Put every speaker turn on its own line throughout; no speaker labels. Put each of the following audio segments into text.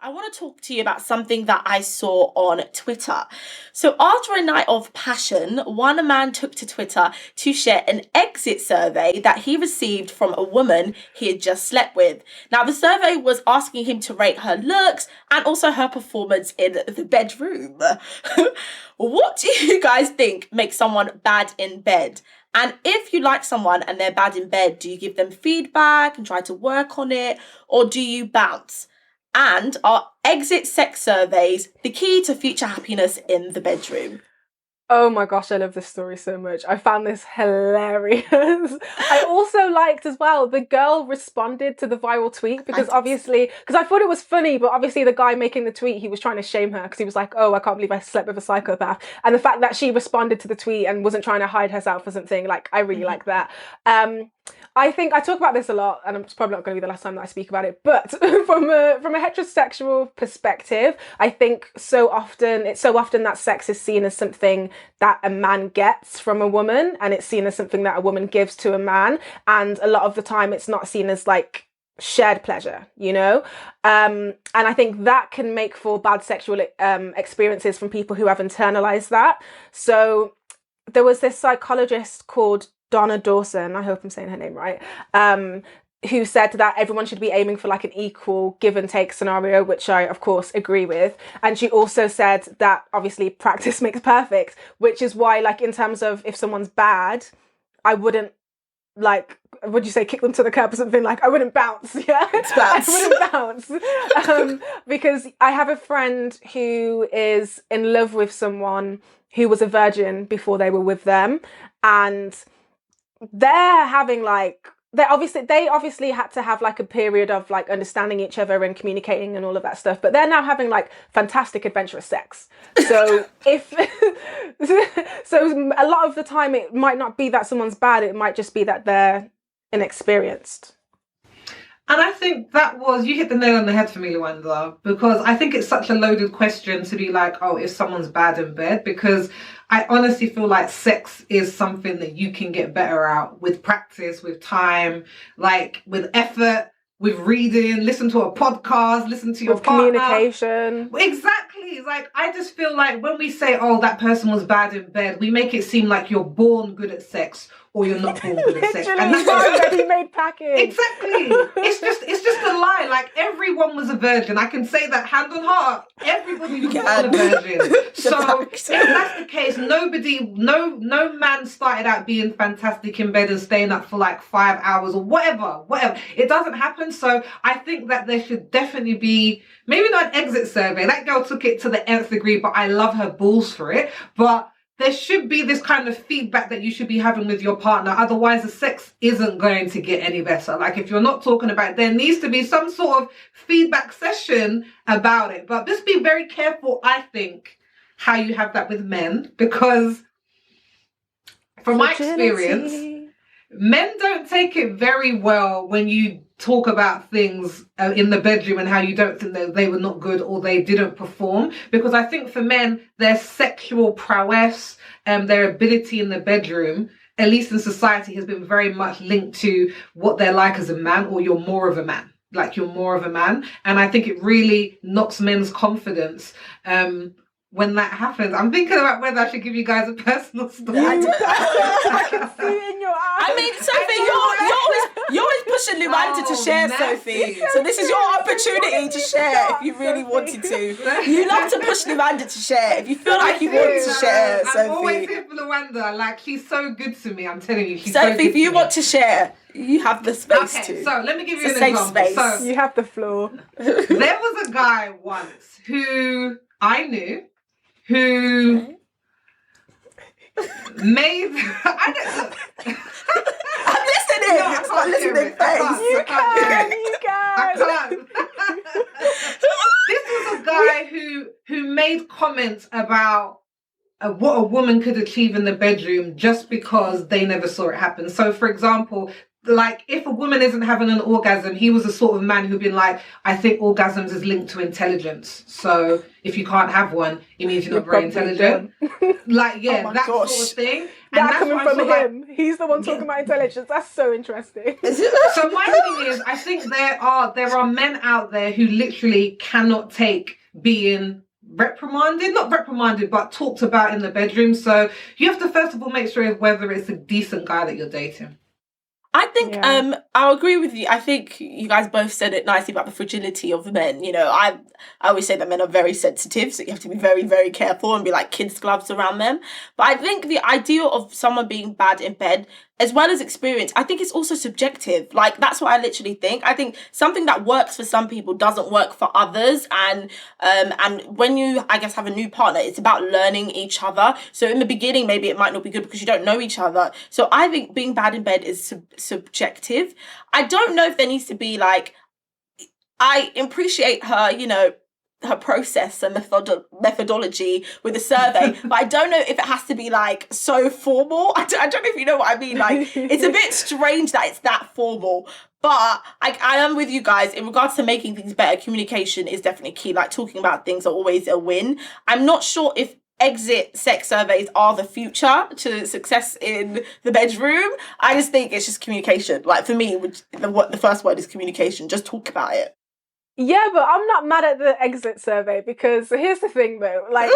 I want to talk to you about something that I saw on Twitter. So, after a night of passion, one man took to Twitter to share an exit survey that he received from a woman he had just slept with. Now, the survey was asking him to rate her looks and also her performance in the bedroom. What do you guys think makes someone bad in bed? And if you like someone and they're bad in bed, do you give them feedback and try to work on it, or do you bounce? And are exit sex surveys the key to future happiness in the bedroom?
Oh my gosh, I love this story so much. I found this hilarious. I also liked as well, the girl responded to the viral tweet because I thought it was funny, but obviously the guy making the tweet, he was trying to shame her because he was like, oh, I can't believe I slept with a psychopath. And the fact that she responded to the tweet and wasn't trying to hide herself or something, like, I really like that. I think I talk about this a lot, and it's probably not going to be the last time that I speak about it. But from a heterosexual perspective, I think it's so often that sex is seen as something that a man gets from a woman, and it's seen as something that a woman gives to a man. And a lot of the time, it's not seen as like shared pleasure, you know. And I think that can make for bad sexual experiences from people who have internalized that. So there was this psychologist called Donna Dawson, I hope I'm saying her name right, who said that everyone should be aiming for like an equal give and take scenario, which I of course agree with. And she also said that obviously practice makes perfect, which is why, like, in terms of if someone's bad, I wouldn't, like, would you say kick them to the curb or something? Like, I wouldn't bounce. Yeah, I wouldn't bounce because I have a friend who is in love with someone who was a virgin before they were with them, and they're having like they obviously had to have like a period of like understanding each other and communicating and all of that stuff, but they're now having like fantastic adventurous sex. So so a lot of the time it might not be that someone's bad, it might just be that they're inexperienced.
And I think you hit the nail on the head for me, Luanda, because I think it's such a loaded question to be like, oh, if someone's bad in bed, because I honestly feel like sex is something that you can get better at with practice, with time, like with effort, with reading, listen to a podcast, listen to your partner.
Communication.
Exactly. Like, I just feel like when we say, oh, that person was bad in bed, we make it seem like you're born good at sex or you're not born good at sex.
And that's a ready-made package.
Exactly. It's just a lie. Like, everyone was a virgin. I can say that hand on heart. Everybody was a virgin. So if that's the case, no man started out being fantastic in bed and staying up for like 5 hours or whatever. It doesn't happen. So I think that there should definitely be, maybe not an exit survey. That girl took it to the nth degree, but I love her balls for it. But there should be this kind of feedback that you should be having with your partner. Otherwise, the sex isn't going to get any better. Like, if you're not talking about it, there needs to be some sort of feedback session about it. But just be very careful, I think, how you have that with men. Because from my experience, men don't take it very well when you talk about things in the bedroom and how you don't think that they were not good or they didn't perform. Because I think for men, their sexual prowess and their ability in the bedroom, at least in society, has been very much linked to what they're like as a man, or you're more of a man. Like, you're more of a man. And I think it really knocks men's confidence when that happens. I'm thinking about whether I should give you guys a personal story.
I can see it in your eyes.
I mean, Sophie, you're always pushing Luanda to share, Sophie. So this is your opportunity to share if you really wanted to. You love to push Luanda to share if you feel like you want to share, Sophie.
I'm always here for Luanda. Like, she's so good to me. I'm telling you, she's
Sophie,
so good to me.
if you want to share, you have the space to.
So let me give you an
safe
example.
Space.
So
you have the floor.
There was a guy once who I knew who made I'm
listening. It's not listening face.
You can.
I can't. This was a guy who made comments about what a woman could achieve in the bedroom just because they never saw it happen. So, for example, like, if a woman isn't having an orgasm, he was the sort of man who'd been like, I think orgasms is linked to intelligence. So if you can't have one, it means you're not very intelligent. Like, yeah,
Oh my
that
gosh.
sort of thing. And
That
that's
coming
why I'm
from
sort of
him. He's the one talking about intelligence. That's so interesting.
So my thing is, I think there are men out there who literally cannot take being not reprimanded, but talked about in the bedroom. So you have to first of all make sure whether it's a decent guy that you're dating.
I think I'll agree with you. I think you guys both said it nicely about the fragility of men. You know, I always say that men are very sensitive, so you have to be very, very careful and be like kids' gloves around them. But I think the idea of someone being bad in bed, as well as experience, I think it's also subjective. Like, that's what I literally think. I think something that works for some people doesn't work for others. And when you, I guess, have a new partner, it's about learning each other. So in the beginning, maybe it might not be good because you don't know each other. So I think being bad in bed is subjective. I don't know if there needs to be like, I appreciate her, you know, her process and methodology with the survey, but I don't know if it has to be like so formal. I don't know if you know what I mean. Like, it's a bit strange that it's that formal. But I am with you guys in regards to making things better. Communication is definitely key. Like, talking about things are always a win. I'm not sure if exit sex surveys are the future to success in the bedroom. I just think it's just communication. Like, for me, the first word is communication. Just talk about it.
Yeah, but I'm not mad at the exit survey because here's the thing though, like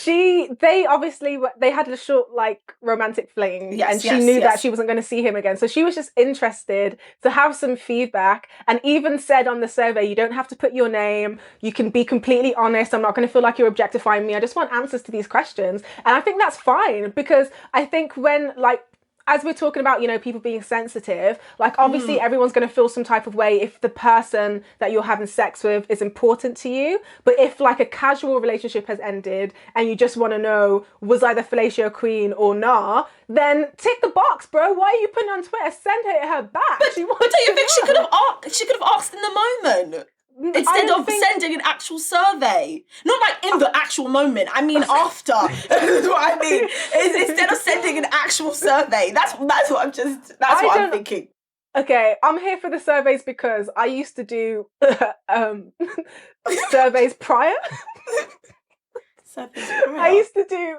they had a short like romantic fling, and she knew that she wasn't going to see him again. So she was just interested to have some feedback, and even said on the survey, you don't have to put your name. You can be completely honest. I'm not going to feel like you're objectifying me. I just want answers to these questions. And I think that's fine, because I think when, like, as we're talking about, you know, people being sensitive, like, obviously everyone's going to feel some type of way if the person that you're having sex with is important to you. But if like a casual relationship has ended and you just want to know, was I the fellatio queen or not, then tick the box, bro. Why are you putting on Twitter? Send her back.
But do you think she could have asked in the moment? Instead of sending an actual survey. Not like in the actual moment, I mean after. That's what I mean. Instead of sending an actual survey. That's what I'm thinking.
Okay, I'm here for the surveys because I used to do surveys prior. I used to do.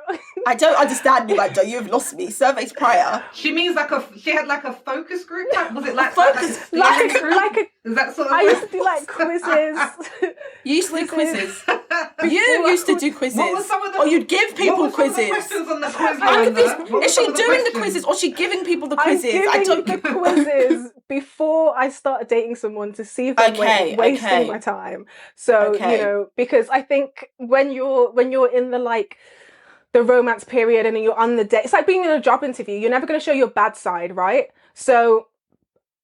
I don't understand you, Magda. You've lost me. Surveys prior.
She means she had like a focus group. Was it like
focus?
Like a? Is that sort of?
I used to do like quizzes.
You used to do quizzes. You used to do quizzes.
What were some of the?
Or you'd give people quizzes.
What were some of the questions on the quiz?
Is she doing the quizzes or is she giving people the quizzes?
I'm giving the quizzes before I started dating someone to see if I'm wasting my time. So you know, because I think when you're in the like the romance period and you're on the date, it's like being in a job interview. You're never going to show your bad side, right? So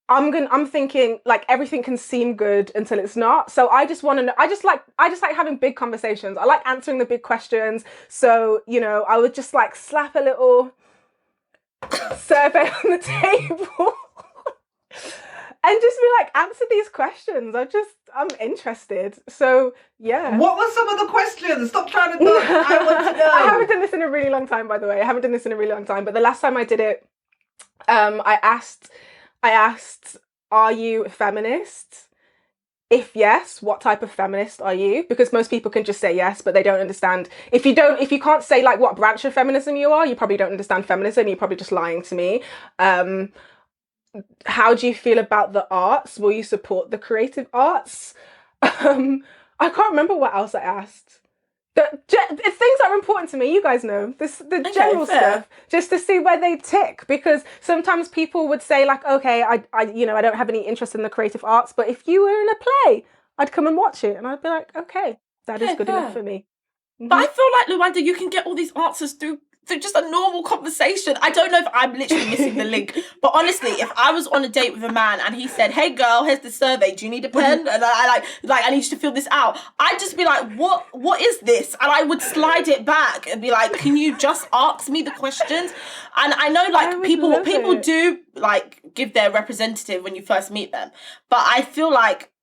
I'm thinking like everything can seem good until it's not. So I just want to know. I just like having big conversations. I like answering the big questions. So you know, I would just like slap a little survey on the table. And just be like, answer these questions. I'm interested. So, yeah.
What were some of the questions? Stop trying to talk. I want to know.
I haven't done this in a really long time, by the way. But the last time I did it, I asked, are you a feminist? If yes, what type of feminist are you? Because most people can just say yes, but they don't understand. If you can't say like what branch of feminism you are, you probably don't understand feminism. You're probably just lying to me. How do you feel about the arts? Will you support the creative arts? I can't remember what else I asked. Things that are important to me, you guys know, the general stuff, just to see where they tick. Because sometimes people would say like, okay, I don't have any interest in the creative arts, but if you were in a play, I'd come and watch it, and I'd be like, okay, that is good enough for me.
But I feel like, Luanda, you can get all these answers through just a normal conversation. I don't know if I'm literally missing the link, but honestly, if I was on a date with a man and he said, "Hey girl, here's the survey. Do you need a pen?" and I need you to fill this out, I'd just be like, "What is this?" And I would slide it back and be like, "Can you just ask me the questions?" And I know like people do like give their representative when you first meet them, but I feel like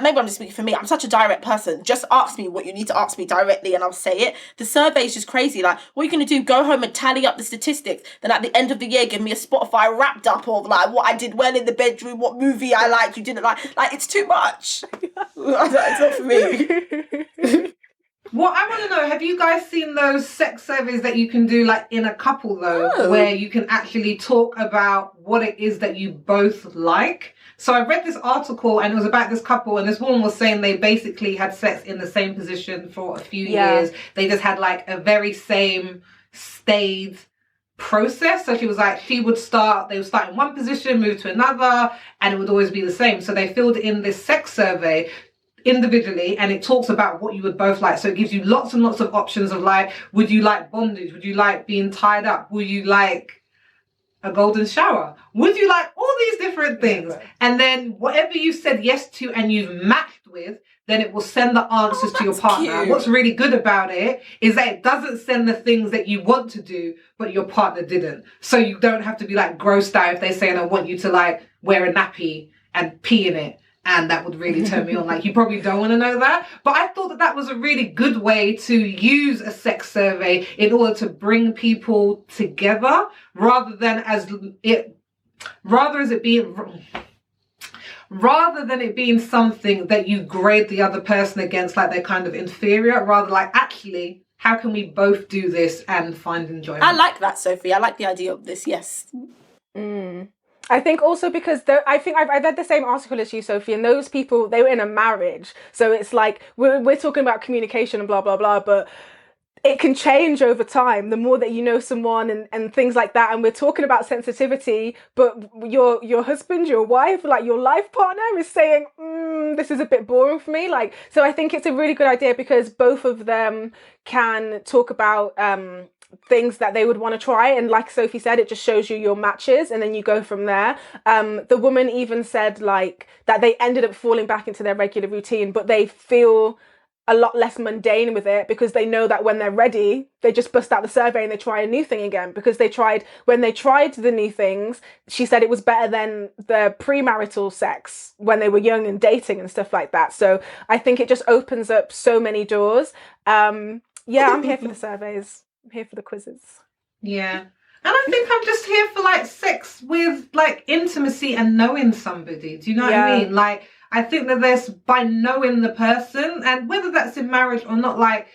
maybe I'm just speaking for me. I'm such a direct person. Just ask me what you need to ask me directly and I'll say it. The survey is just crazy. Like, what are you going to do? Go home and tally up the statistics. Then at the end of the year, give me a Spotify wrapped up of like what I did well in the bedroom, what movie I liked, you didn't like. Like, it's too much. It's not for me.
What I want to know, have you guys seen those sex surveys that you can do like in a couple though, where you can actually talk about what it is that you both like? So I read this article and it was about this couple, and this woman was saying they basically had sex in the same position for a few years. They just had like a very same stayed process. So she was like, they would start in one position, move to another, and it would always be the same. So they filled in this sex survey individually, and it talks about what you would both like. So it gives you lots and lots of options of like, would you like bondage? Would you like being tied up? Would you like a golden shower? Would you like all these different things? And then whatever you said yes to and you've matched with, then it will send the answers to your partner. And what's really good about it is that it doesn't send the things that you want to do, but your partner didn't. So you don't have to be like grossed out if they say, and I want you to like wear a nappy and pee in it. And that would really turn me on. Like, you probably don't want to know that. But I thought that that was a really good way to use a sex survey in order to bring people together, rather than it being something that you grade the other person against, like they're kind of inferior. Rather like, actually, how can we both do this and find enjoyment?
I like that, Sophie. I like the idea of this. Yes.
I think also because I think I read the same article as you, Sophie, and those people, they were in a marriage. So it's like, we're talking about communication and blah, blah, blah, but it can change over time, the more that you know someone and things like that. And we're talking about sensitivity, but your husband, your wife, like your life partner is saying, this is a bit boring for me. Like, so I think it's a really good idea because both of them can talk about things that they would want to try, and like Sophie said, it just shows you your matches and then you go from there. The woman even said like that they ended up falling back into their regular routine, but they feel a lot less mundane with it because they know that when they're ready, they just bust out the survey and they try a new thing again, because when they tried the new things, she said it was better than the premarital sex when they were young and dating and stuff like that. So I think it just opens up so many doors. I'm here for the surveys. I'm here for the quizzes. Yeah.
And I think I'm just here for like sex with like intimacy and knowing somebody. Do you know what I mean? Like, I think that there's by knowing the person, and whether that's in marriage or not, like,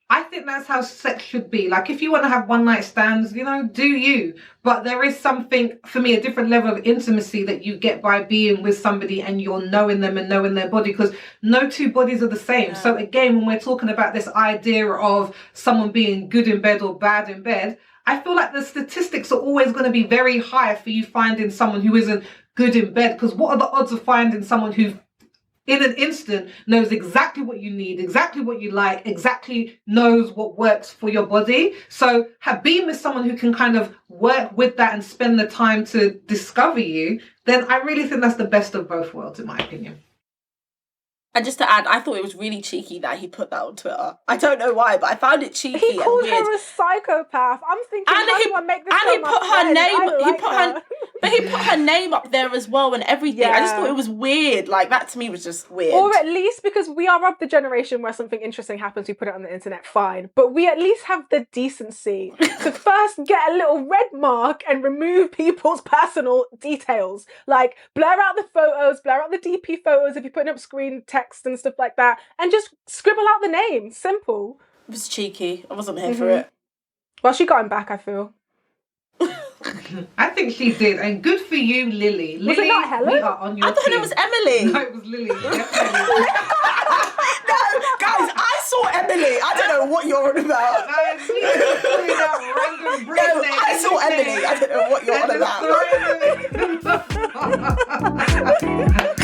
I think that's how sex should be. Like, if you want to have one night stands, you know, do you. But there is something, for me, a different level of intimacy that you get by being with somebody and you're knowing them and knowing their body, because no two bodies are the same. So again, when we're talking about this idea of someone being good in bed or bad in bed, I feel like the statistics are always going to be very high for you finding someone who isn't good in bed, because what are the odds of finding someone who in an instant knows exactly what you need, exactly what you like, exactly knows what works for your body? So being with someone who can kind of work with that and spend the time to discover you, then I really think that's the best of both worlds, in my opinion.
And just to add, I thought it was really cheeky that he put that on Twitter. I don't know why, but I found it cheeky.
He called
and weird.
her a psychopath. I'm thinking, how do I make this
and he
so
put her
friend?
name. But he put her name up there as well and everything. I just thought it was weird. Like, that to me was just weird.
Or at least, because we are of the generation where something interesting happens, we put it on the internet, fine. But we at least have the decency to first get a little red mark and remove people's personal details. Like, blur out the photos, blur out the DP photos if you're putting up screen text and stuff like that, and just scribble out the name. Simple.
It was cheeky. I wasn't here for it.
Well, she got him back, I feel.
I think she did, and good for you, Lily.
Was it not Helen?
We are on your
I thought
team.
it was Emily.
No, it was Lily. Definitely.
No, guys, I saw Emily. I don't know what you're on about.
Guys, we are pulling out random Brit
No,
names.
I saw Emily. I don't know what you're on about.